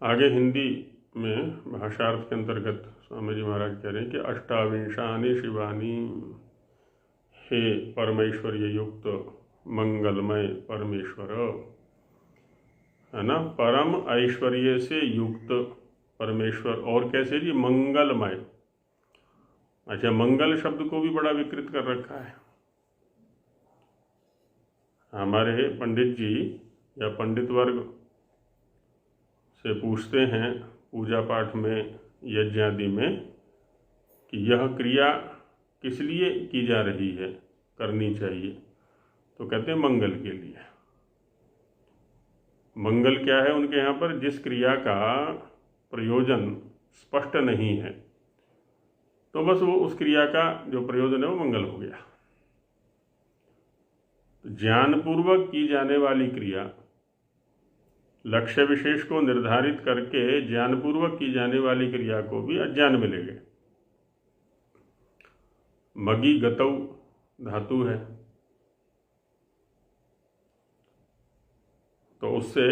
आगे हिंदी में भाषार्थ के अंतर्गत स्वामी जी महाराज कह रहे हैं कि अष्टाविंशानि शिवानी, हे परमेश्वर्य युक्त मंगलमय परमेश्वर, है ना। परम ऐश्वर्य से युक्त परमेश्वर, और कैसे जी, मंगलमय। अच्छा, मंगल शब्द को भी बड़ा विकृत कर रखा है। हमारे पंडित जी या पंडित वर्ग से पूछते हैं पूजा पाठ में, यज्ञ आदि में, कि यह क्रिया किस लिए की जा रही है, करनी चाहिए, तो कहते हैं मंगल के लिए। मंगल क्या है उनके यहाँ पर? जिस क्रिया का प्रयोजन स्पष्ट नहीं है, तो बस वो उस क्रिया का जो प्रयोजन है वो मंगल हो गया। ज्ञानपूर्वक की जाने वाली क्रिया, लक्ष्य विशेष को निर्धारित करके ज्ञानपूर्वक की जाने वाली क्रिया को भी अज्ञान में ले गए। मगी गतौ धातु है, तो उससे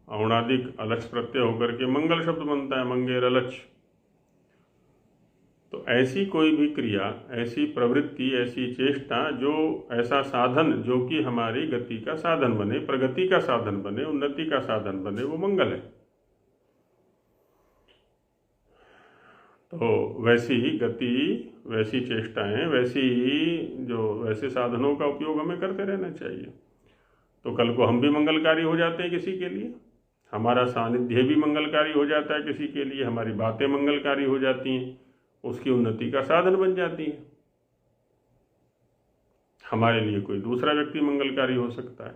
औणादिक अलच प्रत्यय होकर के मंगल शब्द बनता है, मंगेर अलच। तो ऐसी कोई भी क्रिया, ऐसी प्रवृत्ति, ऐसी चेष्टा, जो ऐसा साधन जो कि हमारी गति का साधन बने, प्रगति का साधन बने, उन्नति का साधन बने, वो मंगल है। तो वैसी ही गति, वैसी चेष्टाएं, वैसे साधनों का उपयोग हमें करते रहना चाहिए। तो कल को हम भी मंगलकारी हो जाते हैं किसी के लिए, हमारा सानिध्य भी मंगलकारी हो जाता है किसी के लिए, हमारी बातें मंगलकारी हो जाती हैं, उसकी उन्नति का साधन बन जाती है। हमारे लिए कोई दूसरा व्यक्ति मंगलकारी हो सकता है।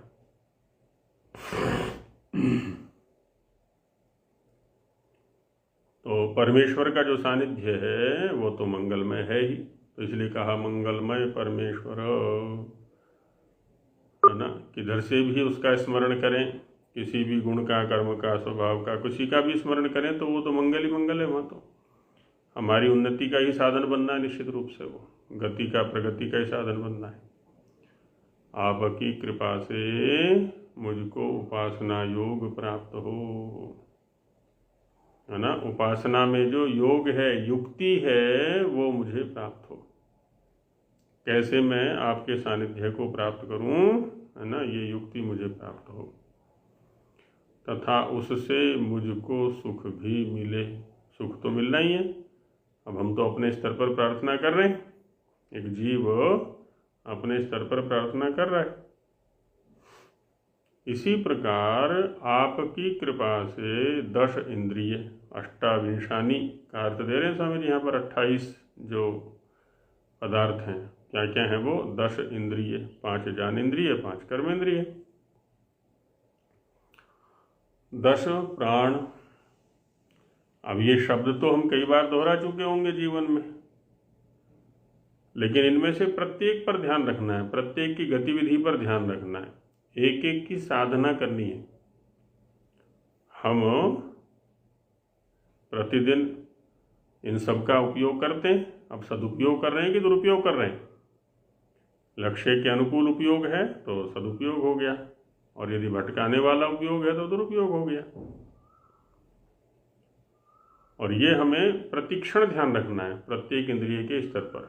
तो परमेश्वर का जो सानिध्य है वो तो मंगलमय है ही, तो इसलिए कहा मंगलमय परमेश्वर, है ना। किधर से भी उसका स्मरण करें, किसी भी गुण का, कर्म का, स्वभाव का, किसी का भी स्मरण करें तो वो तो मंगल ही मंगल है। वहाँ तो हमारी उन्नति का ही साधन बनना है, निश्चित रूप से वो गति का, प्रगति का ही साधन बनना है। आपकी कृपा से मुझको उपासना योग प्राप्त हो, है ना। उपासना में जो योग है, युक्ति है, वो मुझे प्राप्त हो। कैसे मैं आपके सानिध्य को प्राप्त करूं, है ना, ये युक्ति मुझे प्राप्त हो, तथा उससे मुझको सुख भी मिले। सुख तो मिलना ही है। अब हम तो अपने स्तर पर प्रार्थना कर रहे हैं, एक जीव अपने स्तर पर प्रार्थना कर रहा है। इसी प्रकार आपकी कृपा से 10 इंद्रिय, अष्टाविंशानी का अर्थ दे रहे हैं स्वामी जी यहाँ पर। 28 जो पदार्थ हैं, क्या क्या हैं वो? 10 इंद्रिय, 5 ज्ञानेंद्रिय, 5 कर्मेंद्रिय, 10 प्राण। अब ये शब्द तो हम कई बार दोहरा चुके होंगे जीवन में, लेकिन इनमें से प्रत्येक पर ध्यान रखना है, प्रत्येक की गतिविधि पर ध्यान रखना है, एक एक की साधना करनी है। हम प्रतिदिन इन सब का उपयोग करते हैं। अब सदुपयोग कर रहे हैं कि दुरुपयोग कर रहे हैं? लक्ष्य के अनुकूल उपयोग है तो सदुपयोग हो गया, और यदि भटकाने वाला उपयोग है तो दुरुपयोग हो गया। और ये हमें प्रतिक्षण ध्यान रखना है प्रत्येक इंद्रिय के स्तर पर।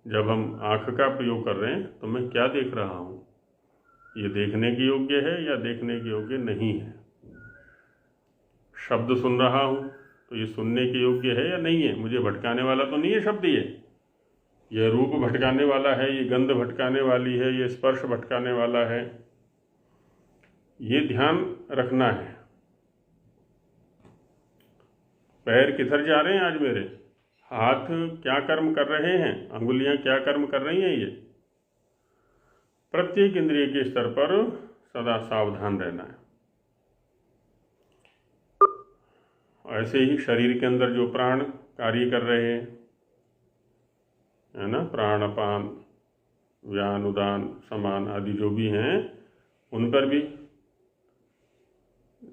जब हम आँख का प्रयोग कर रहे हैं तो मैं क्या देख रहा हूँ, ये देखने के योग्य है या देखने के योग्य नहीं है। शब्द सुन रहा हूँ तो ये सुनने के योग्य है या नहीं है, मुझे भटकाने वाला तो नहीं है शब्द, ये रूप भटकाने वाला है, ये गंध भटकाने वाली है, ये स्पर्श भटकाने वाला है, ये ध्यान रखना है। पैर किधर जा रहे हैं आज मेरे, हाथ क्या कर्म कर रहे हैं, अंगुलियां क्या कर्म कर रही हैं, ये प्रत्येक इंद्रिय के स्तर पर सदा सावधान रहना है। ऐसे ही शरीर के अंदर जो प्राण कार्य कर रहे हैं, है ना, प्राण अपान व्यान उदान समान आदि जो भी हैं, उन पर भी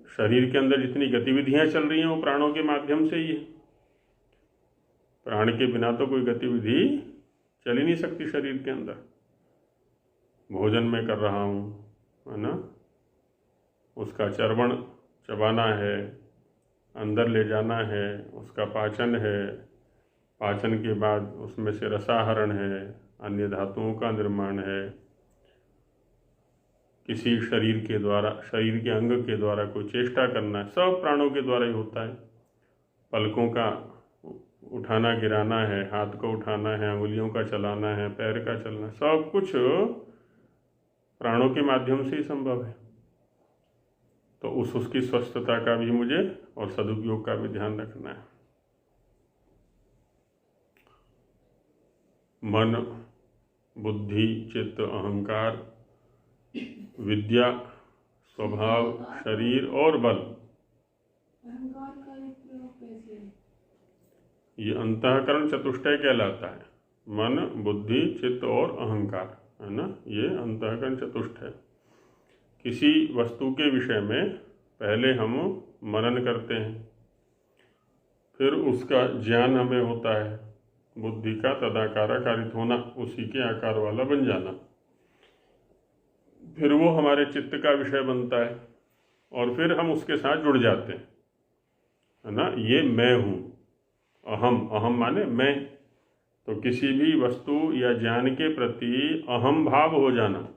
शरीर के अंदर जितनी गतिविधियां चल रही हैं वो प्राणों के माध्यम से ही है। प्राण के बिना तो कोई गतिविधि चल ही नहीं सकती शरीर के अंदर। भोजन में कर रहा हूँ, है ना, उसका चर्वण चबाना है, अंदर ले जाना है, उसका पाचन है, पाचन के बाद उसमें से रसाहरण है, अन्य धातुओं का निर्माण है, किसी शरीर के द्वारा, शरीर के अंग के द्वारा कोई चेष्टा करना है, सब प्राणों के द्वारा ही होता है। पलकों का उठाना गिराना है, हाथ को उठाना है, अंगुलियों का चलाना है, पैर का चलना, सब कुछ प्राणों के माध्यम से ही संभव है। तो उसकी स्वस्थता का भी मुझे और सदुपयोग का भी ध्यान रखना है। मन, बुद्धि, चित्त, अहंकार, विद्या, स्वभाव, शरीर और बल, अहंकार का एक प्रयोग कैसे? ये अंतःकरण चतुष्टय कहलाता है। मन, बुद्धि, चित्त और अहंकार, है ना, ये अंतःकरण चतुष्ट है। किसी वस्तु के विषय में पहले हम मनन करते हैं, फिर उसका ज्ञान हमें होता है, बुद्धि का तदाकारित होना, उसी के आकार वाला बन जाना, फिर वो हमारे चित्त का विषय बनता है और फिर हम उसके साथ जुड़ जाते हैं, है ना। ये मैं हूँ, अहम, अहम माने मैं। तो किसी भी वस्तु या ज्ञान के प्रति अहम भाव हो जाना,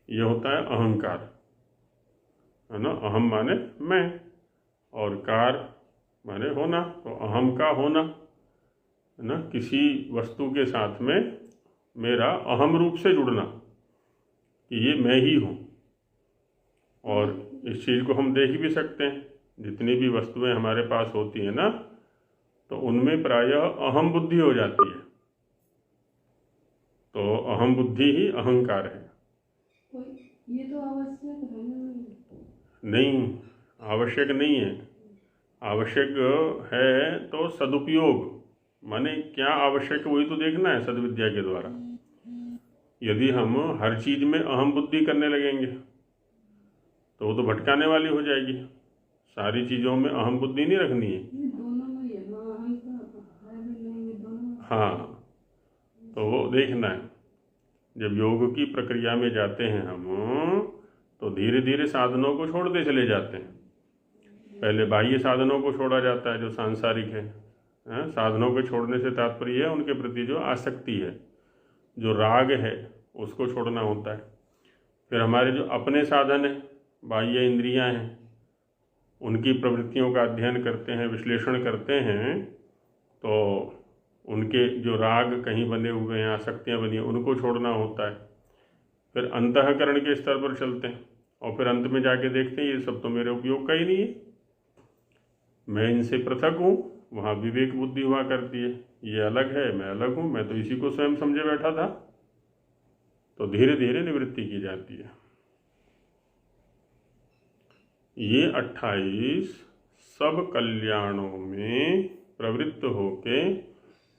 ये होता है अहंकार, है ना। अहम माने मैं और कार माने होना, तो अहम का होना, है ना, किसी वस्तु के साथ में मेरा अहम रूप से जुड़ना कि ये मैं ही हूँ। और इस चीज़ को हम देख भी सकते हैं, जितनी भी वस्तुएं हमारे पास होती हैं ना, तो उनमें प्रायः अहम बुद्धि हो जाती है। तो अहम बुद्धि ही अहंकार है। ये तो आवश्यक है ना? नहीं, आवश्यक नहीं है। आवश्यक है तो सदुपयोग, माने क्या आवश्यक वही तो देखना है सद्विद्या के द्वारा। यदि हम हर चीज में अहम बुद्धि करने लगेंगे तो वो तो भटकाने वाली हो जाएगी। सारी चीजों में अहम बुद्धि नहीं रखनी है। दोनों में ये ना अहम का है भी नहीं, दोनों। हाँ, तो वो देखना है। जब योग की प्रक्रिया में जाते हैं हम, तो धीरे धीरे साधनों को छोड़ते चले जाते हैं। पहले बाह्य साधनों को छोड़ा जाता है जो सांसारिक है। साधनों के छोड़ने से तात्पर्य है उनके प्रति जो आसक्ति है, जो राग है, उसको छोड़ना होता है। फिर हमारे जो अपने साधन है, बाह्य इंद्रियां हैं, उनकी प्रवृत्तियों का अध्ययन करते हैं, विश्लेषण करते हैं, तो उनके जो राग कहीं बने हुए हैं, आसक्तियाँ बनी हैं, उनको छोड़ना होता है। फिर अंतःकरण के स्तर पर चलते हैं और फिर अंत में जाके देखते हैं ये सब तो मेरे उपयोग का ही नहीं है, मैं इनसे पृथक हूँ। वहाँ विवेक बुद्धि हुआ करती है, ये अलग है, मैं अलग हूँ, मैं तो इसी को स्वयं समझे बैठा था। तो धीरे धीरे निवृत्ति की जाती है। ये 28 सब कल्याणों में प्रवृत्त होके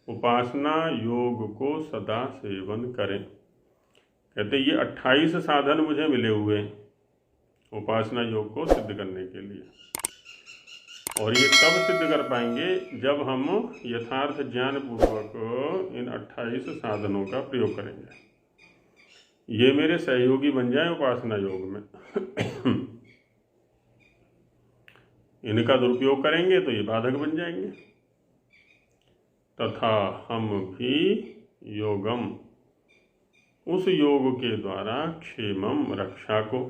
उपासना योग को सदा सेवन करें। कहते ये 28 साधन मुझे मिले हुए हैं उपासना योग को सिद्ध करने के लिए। और ये तब सिद्ध कर पाएंगे जब हम यथार्थ ज्ञान पूर्वक इन 28 साधनों का प्रयोग करेंगे। ये मेरे सहयोगी बन जाए उपासना योग में। इनका दुरुपयोग करेंगे तो ये बाधक बन जाएंगे। तथा हम भी योगम, उस योग के द्वारा क्षेमम, रक्षा को,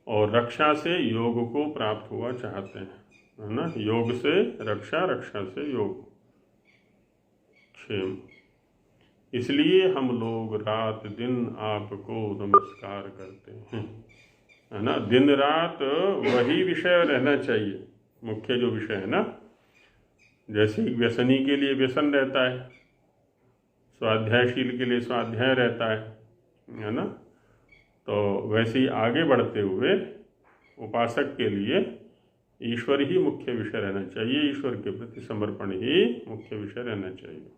और रक्षा से योग को प्राप्त हुआ चाहते हैं, है ना। योग से रक्षा, रक्षा से योग, क्षेम। इसलिए हम लोग रात दिन आपको नमस्कार करते हैं, है ना। दिन रात वही विषय रहना चाहिए, मुख्य जो विषय है ना। जैसे व्यसनी के लिए व्यसन रहता है, स्वाध्यायशील के लिए स्वाध्याय रहता है ना। तो वैसे ही आगे बढ़ते हुए उपासक के लिए ईश्वर ही मुख्य विषय रहना चाहिए, ईश्वर के प्रति समर्पण ही मुख्य विषय रहना चाहिए।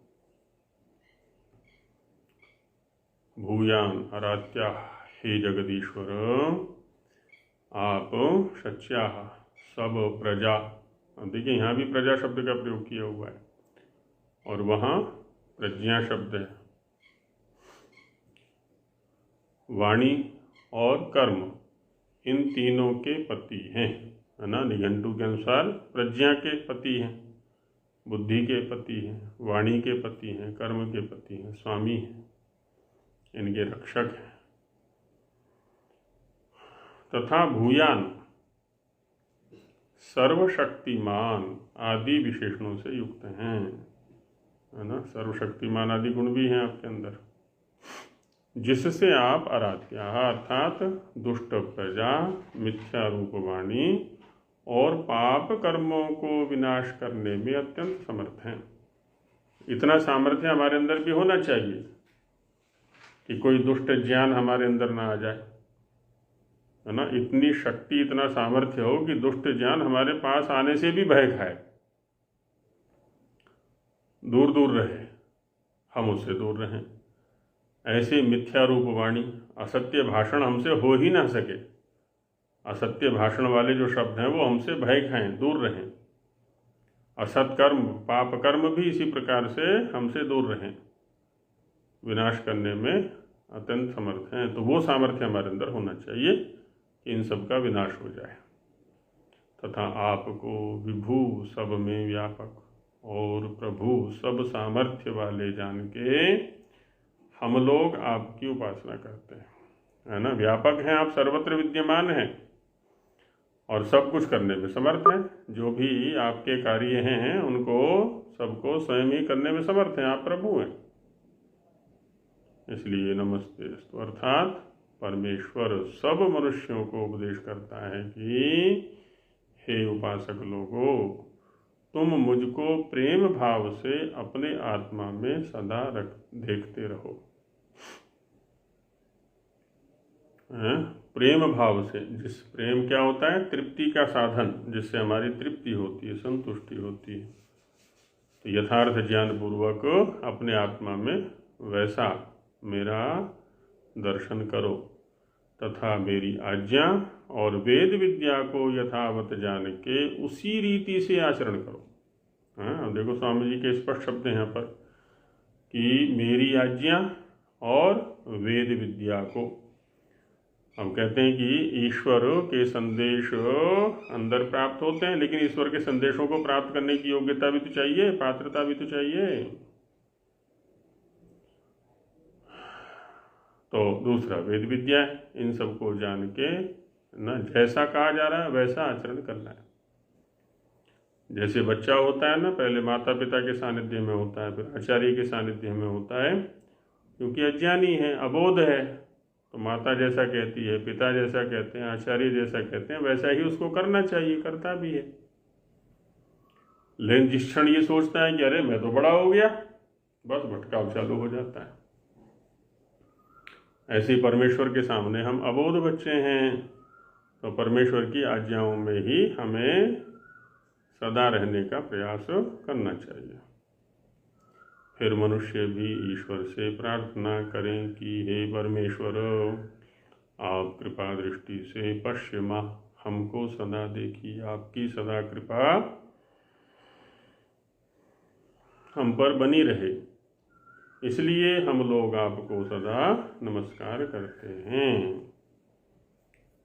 भूयान आराध्या, हे जगदीश्वर, आप सच्या सब प्रजा। अब देखिए यहाँ भी प्रजा शब्द का प्रयोग किया हुआ है और वहाँ प्रज्ञा शब्द है। वाणी और कर्म इन तीनों के पति हैं, है ना। निघंटु के अनुसार प्रज्ञा के पति हैं, बुद्धि के पति हैं, वाणी के पति हैं, कर्म के पति हैं, स्वामी हैं, इनके रक्षक हैं। तथा भूयान सर्वशक्तिमान आदि विशेषणों से युक्त हैं, है ना। सर्वशक्तिमान आदि गुण भी हैं आपके अंदर, जिससे आप आराध्या अर्थात दुष्ट प्रजा, मिथ्या रूप वाणी और पाप कर्मों को विनाश करने में अत्यंत समर्थ हैं। इतना सामर्थ्य हमारे अंदर भी होना चाहिए कि कोई दुष्ट ज्ञान हमारे अंदर ना आ जाए, है ना। इतनी शक्ति, इतना सामर्थ्य हो कि दुष्ट ज्ञान हमारे पास आने से भी भय खाए, दूर दूर रहे, हम उससे दूर रहें। ऐसे मिथ्या रूप वाणी, असत्य भाषण हमसे हो ही ना सके, असत्य भाषण वाले जो शब्द हैं वो हमसे भय खाएं, दूर रहें। असत कर्म, पाप कर्म भी इसी प्रकार से हमसे दूर रहें, विनाश करने में अत्यंत समर्थ हैं। तो वो सामर्थ्य हमारे अंदर होना चाहिए कि इन सब का विनाश हो जाए। तथा आपको विभु सब में व्यापक और प्रभु सब सामर्थ्य वाले जान के हम लोग आपकी उपासना करते हैं, है ना। व्यापक हैं आप, सर्वत्र विद्यमान हैं और सब कुछ करने में समर्थ हैं। जो भी आपके कार्य हैं उनको सबको स्वयं ही करने में समर्थ हैं, आप प्रभु हैं। इसलिए नमस्ते, अर्थात परमेश्वर सब मनुष्यों को उपदेश करता है कि हे उपासक लोगों, तुम मुझको प्रेम भाव से अपने आत्मा में सदा देखते रहो। प्रेम भाव से, जिस प्रेम क्या होता है, तृप्ति का साधन, जिससे हमारी तृप्ति होती है, संतुष्टि होती है। तो यथार्थ ज्ञान पूर्वक अपने आत्मा में वैसा मेरा दर्शन करो तथा मेरी आज्ञा और वेद विद्या को यथावत जान के उसी रीति से आचरण करो। हाँ, देखो स्वामी जी के स्पष्ट शब्द हैं यहाँ पर कि मेरी आज्ञा और वेद विद्या को। हम कहते हैं कि ईश्वर के संदेश अंदर प्राप्त होते हैं, लेकिन ईश्वर के संदेशों को प्राप्त करने की योग्यता भी तो चाहिए, पात्रता भी तो चाहिए। तो दूसरा वेद विद्या है, इन सबको जान के ना जैसा कहा जा रहा है वैसा आचरण करना है। जैसे बच्चा होता है ना, पहले माता पिता के सानिध्य में होता है, फिर आचार्य के सानिध्य में होता है, क्योंकि अज्ञानी है, अबोध है। तो माता जैसा कहती है, पिता जैसा कहते हैं, आचार्य जैसा कहते हैं, वैसा ही उसको करना चाहिए, करता भी है। लेकिन जिस क्षण ये सोचता है कि अरे मैं तो बड़ा हो गया, बस भटकाव चालू हो जाता है। ऐसे ही परमेश्वर के सामने हम अबोध बच्चे हैं, तो परमेश्वर की आज्ञाओं में ही हमें सदा रहने का प्रयास करना चाहिए। फिर मनुष्य भी ईश्वर से प्रार्थना करें कि हे परमेश्वर, आप कृपा दृष्टि से पश्य हमको सदा देखिए, आपकी सदा कृपा हम पर बनी रहे, इसलिए हम लोग आपको सदा नमस्कार करते हैं।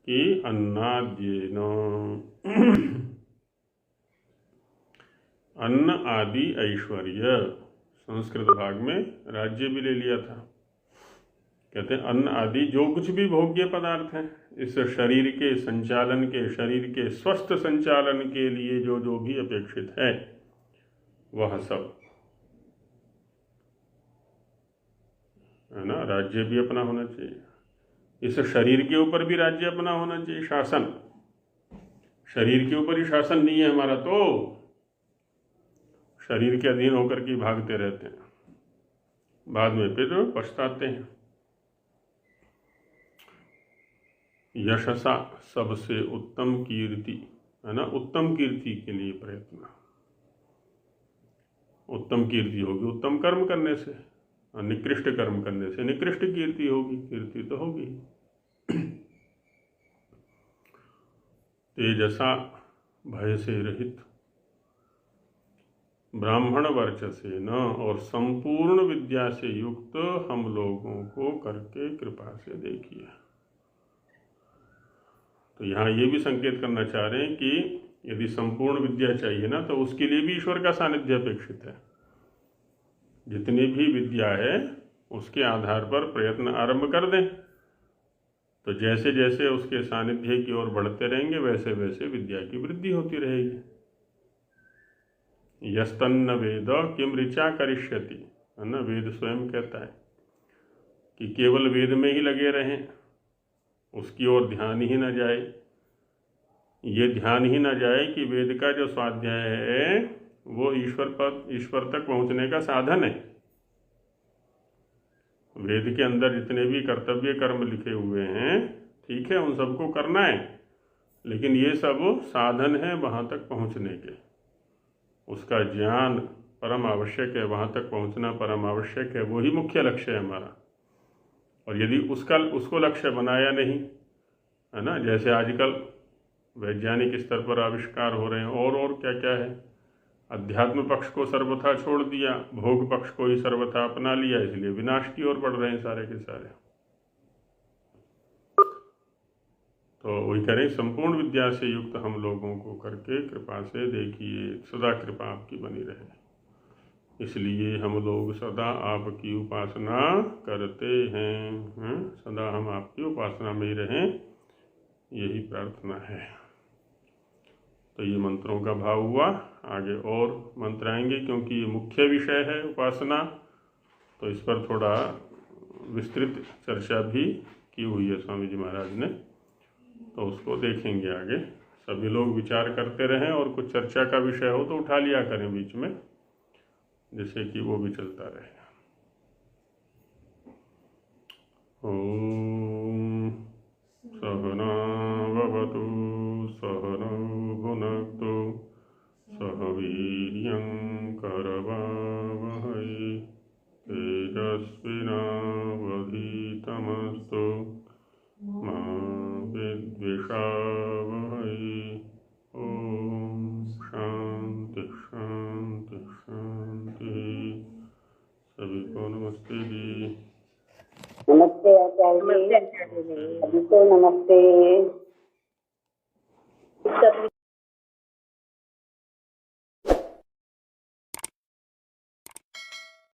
कि अन्नाद्येन अन्न आदि ऐश्वर्य, संस्कृत भाग में राज्य भी ले लिया था। कहते हैं अन्न आदि जो कुछ भी भोग्य पदार्थ हैं, इस शरीर के संचालन के, शरीर के स्वस्थ संचालन के लिए जो जो भी अपेक्षित है वह सब है ना। राज्य भी अपना होना चाहिए, इस शरीर के ऊपर भी राज्य अपना होना चाहिए, शासन। शरीर के ऊपर ही शासन नहीं है हमारा तो शरीर के अधीन होकर के भागते रहते हैं, बाद में फिर पछताते हैं। यशसा, सबसे उत्तम कीर्ति है ना, उत्तम कीर्ति के लिए प्रयत्न। उत्तम कीर्ति होगी उत्तम कर्म करने से, निकृष्ट कर्म करने से निकृष्ट कीर्ति होगी, कीर्ति तो होगी। तेजसा, भय से रहित, ब्राह्मण वर्चसेन, और संपूर्ण विद्या से युक्त हम लोगों को करके कृपा से देखिए। तो यहाँ ये भी संकेत करना चाह रहे हैं कि यदि संपूर्ण विद्या चाहिए ना, तो उसके लिए भी ईश्वर का सानिध्य अपेक्षित है। जितनी भी विद्या है उसके आधार पर प्रयत्न आरंभ कर दें, तो जैसे जैसे उसके सानिध्य की ओर बढ़ते रहेंगे वैसे वैसे विद्या की वृद्धि होती रहेगी। यस्तन्न वेद किम ऋचा करिष्यति, है ना। वेद स्वयं कहता है कि केवल वेद में ही लगे रहें, उसकी ओर ध्यान ही न जाए। ये ध्यान ही न जाए कि वेद का जो स्वाध्याय है वो ईश्वर तक पहुंचने का साधन है। वेद के अंदर जितने भी कर्तव्य कर्म लिखे हुए हैं, ठीक है, उन सबको करना है, लेकिन ये सब साधन है वहाँ तक पहुँचने के। उसका ज्ञान परम आवश्यक है, वहाँ तक पहुँचना परम आवश्यक है, वही मुख्य लक्ष्य है हमारा। और यदि उसको लक्ष्य बनाया नहीं, है ना, जैसे आजकल वैज्ञानिक स्तर पर आविष्कार हो रहे हैं और क्या क्या है, अध्यात्म पक्ष को सर्वथा छोड़ दिया, भोग पक्ष को ही सर्वथा अपना लिया, इसलिए विनाश की ओर बढ़ रहे हैं सारे के सारे। तो वही करें, संपूर्ण विद्या से युक्त हम लोगों को करके कृपा से देखिए, सदा कृपा आपकी बनी रहे, इसलिए हम लोग सदा आपकी उपासना करते हैं। सदा हम आपकी उपासना में ही रहें, यही प्रार्थना है। तो ये मंत्रों का भाव हुआ। आगे और मंत्र आएंगे, क्योंकि ये मुख्य विषय है उपासना, तो इस पर थोड़ा विस्तृत चर्चा भी की हुई है स्वामी जी महाराज ने, तो उसको देखेंगे आगे। सभी लोग विचार करते रहें, और कुछ चर्चा का विषय हो तो उठा लिया करें बीच में, जिससे कि वो भी चलता रहे। ओम सहना भवतु सहनौ भुनक्तु सह वीर्यं करवावहै तेजस्विनावधीतमस्तु मा विद्विषावहै। ओम शांति शांति शांति। सभी को नमस्ते जी। नमस्ते आचार्य जी। सभी को नमस्ते।